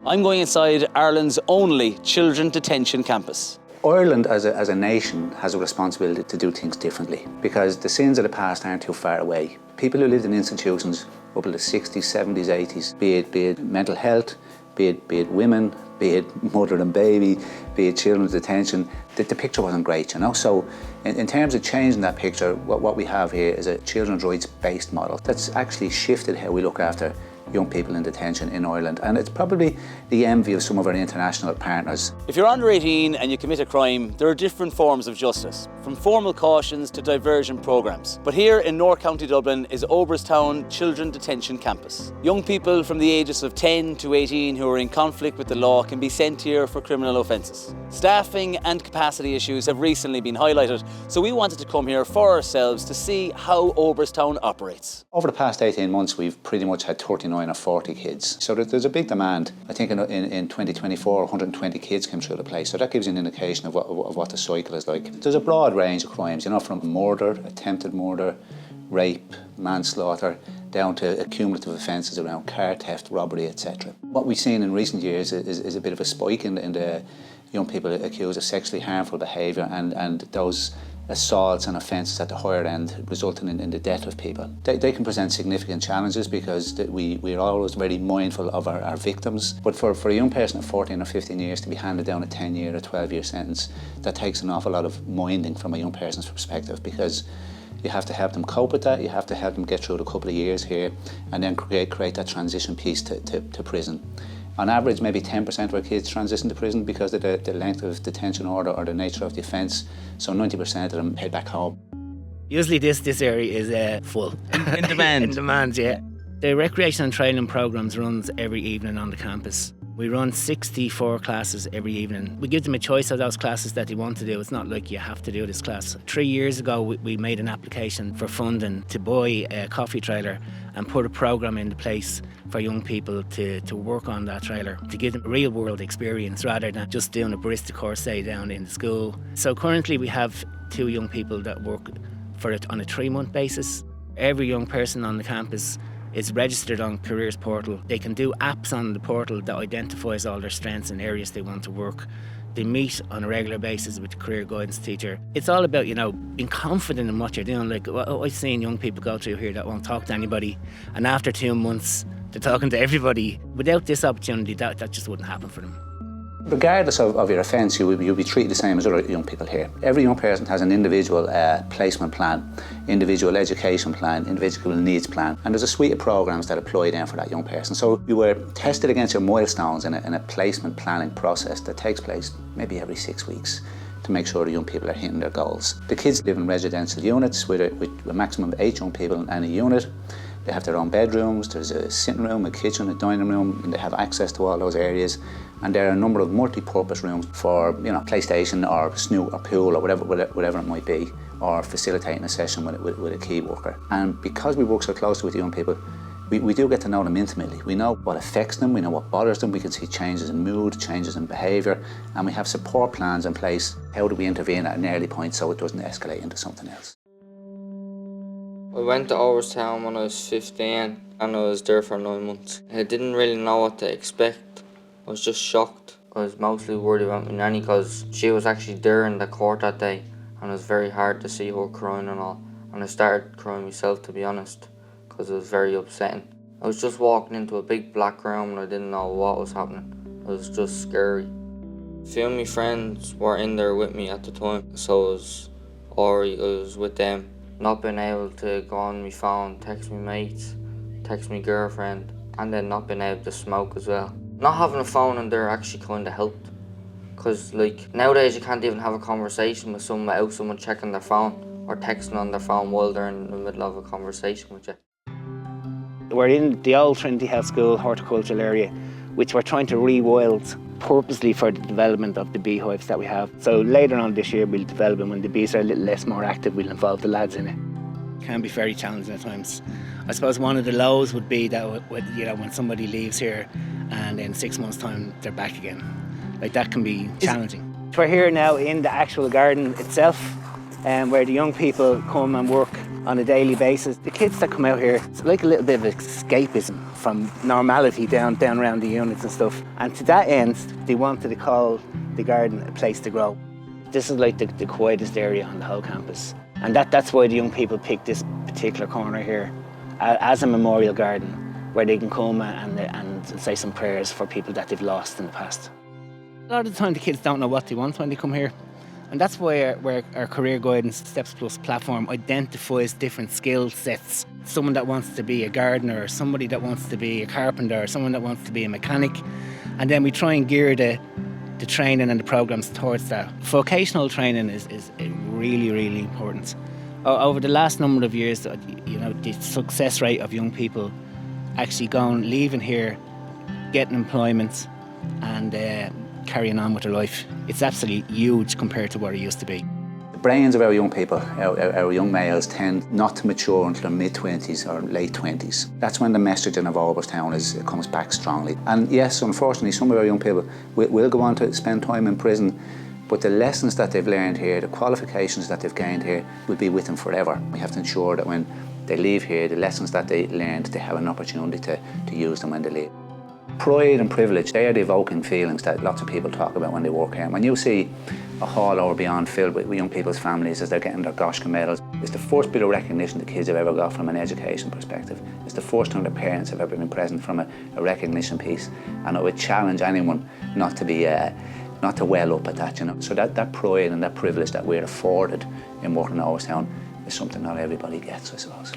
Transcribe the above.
I'm going inside Ireland's only children detention campus. Ireland as a nation has a responsibility to do things differently because the sins of the past aren't too far away. People who lived in institutions up in the 60s, 70s, 80s, be it mental health, be it women, be it mother and baby, be it children's detention, the picture wasn't great, you know. So in terms of changing that picture, what we have here is a children's rights-based model that's actually shifted how we look after young people in detention in Ireland, and it's probably the envy of some of our international partners. If you're under 18 and you commit a crime, there are different forms of justice, from formal cautions to diversion programmes. But here in North County Dublin is Oberstown Children Detention Campus. Young people from the ages of 10 to 18 who are in conflict with the law can be sent here for criminal offences. Staffing and capacity issues have recently been highlighted, so we wanted to come here for ourselves to see how Oberstown operates. Over the past 18 months, we've pretty much had 39 or 40 kids. So there's a big demand. I think in 2024, 120 kids came through the place. So that gives you an indication of what the cycle is like. There's a broad range of crimes, you know, from murder, attempted murder, rape, manslaughter, down to cumulative offences around car theft, robbery, etc. What we've seen in recent years is a bit of a spike in the young people accused of sexually harmful behaviour and those assaults and offences at the higher end resulting in the death of people. They can present significant challenges because we're always very mindful of our victims. But for a young person of 14 or 15 years to be handed down a 10-year or 12-year sentence, that takes an awful lot of minding from a young person's perspective because you have to help them cope with that, you have to help them get through the couple of years here and then create that transition piece to prison. On average, maybe 10% of our kids transition to prison because of the length of detention order or the nature of the offence, so 90% of them head back home. Usually this area is full. In demand? In demand, yeah. The recreation and training programmes runs every evening on the campus. We run 64 classes every evening. We give them a choice of those classes that they want to do. It's not like you have to do this class. 3 years ago, we made an application for funding to buy a coffee trailer and put a programme into place for young people to work on that trailer, to give them a real world experience rather than just doing a barista course, say, down in the school. So currently we have 2 young people that work for it on a 3-month basis. Every young person on the campus is registered on Careers Portal. They can do apps on the portal that identifies all their strengths and areas they want to work. They meet on a regular basis with the career guidance teacher. It's all about, you know, being confident in what you're doing. Like I've seen young people go through here that won't talk to anybody, and after 2 months they're talking to everybody. Without this opportunity, that just wouldn't happen for them. Regardless of your offence, you'll be treated the same as other young people here. Every young person has an individual placement plan, individual education plan, individual needs plan, and there's a suite of programmes that apply then for that young person. So you were tested against your milestones in a placement planning process that takes place maybe every 6 weeks to make sure the young people are hitting their goals. The kids live in residential units with a maximum of 8 young people in any unit. They have their own bedrooms, there's a sitting room, a kitchen, a dining room, and they have access to all those areas. And there are a number of multi-purpose rooms for, you know, PlayStation or snook or pool or whatever it might be, or facilitating a session with a key worker. And because we work so closely with young people, we do get to know them intimately. We know what affects them, we know what bothers them, we can see changes in mood, changes in behaviour, and we have support plans in place. How do we intervene at an early point so it doesn't escalate into something else? I went to Oberstown when I was 15 and I was there for 9 months. I didn't really know what to expect. I was just shocked. I was mostly worried about my nanny because she was actually there in the court that day and it was very hard to see her crying and all. And I started crying myself, to be honest, because it was very upsetting. I was just walking into a big black room and I didn't know what was happening. It was just scary. A few of my friends were in there with me at the time, so it was Rory, I was with them. Not being able to go on my phone, text my mates, text my girlfriend, and then not being able to smoke as well. Not having a phone in there actually kind of helped. Because like nowadays you can't even have a conversation with someone without someone checking their phone or texting on their phone while they're in the middle of a conversation with you. We're in the old Trinity Health School horticultural area, which we're trying to rewild purposely for the development of the beehives that we have. So later on this year we'll develop them. When the bees are a little less more active, we'll involve the lads in it. It can be very challenging at times. I suppose one of the lows would be that when somebody leaves here and in 6 months' time they're back again. Like that can be challenging. We're here now in the actual garden itself, where the young people come and work on a daily basis. The kids that come out here, it's like a little bit of escapism from normality down around the units and stuff. And to that end, they wanted to call the garden a place to grow. This is like the quietest area on the whole campus. And that's why the young people picked this particular corner here as a memorial garden where they can come and say some prayers for people that they've lost in the past. A lot of the time the kids don't know what they want when they come here. And that's why our Career Guidance Steps Plus platform identifies different skill sets. Someone that wants to be a gardener, or somebody that wants to be a carpenter, or someone that wants to be a mechanic. And then we try and gear the training and the programs towards that. Vocational training is really, really important. Over the last number of years, the success rate of young people actually leaving here, getting employment and carrying on with their life, it's absolutely huge compared to what it used to be. The brains of our young people, our young males, tend not to mature until their mid-20s or late 20s. That's when the messaging of Oberstown comes back strongly. And yes, unfortunately, some of our young people will go on to spend time in prison, but the lessons that they've learned here, the qualifications that they've gained here, will be with them forever. We have to ensure that when they leave here, the lessons that they learned, they have an opportunity to use them when they leave. Pride and privilege, they are the evoking feelings that lots of people talk about when they work here. When you see a hall or beyond filled with young people's families as they're getting their Goshka medals, it's the first bit of recognition the kids have ever got from an education perspective. It's the first time their parents have ever been present from a recognition piece. And it would challenge anyone not to well up at that, So that pride and that privilege that we're afforded in working in Oberstown is something not everybody gets, I suppose.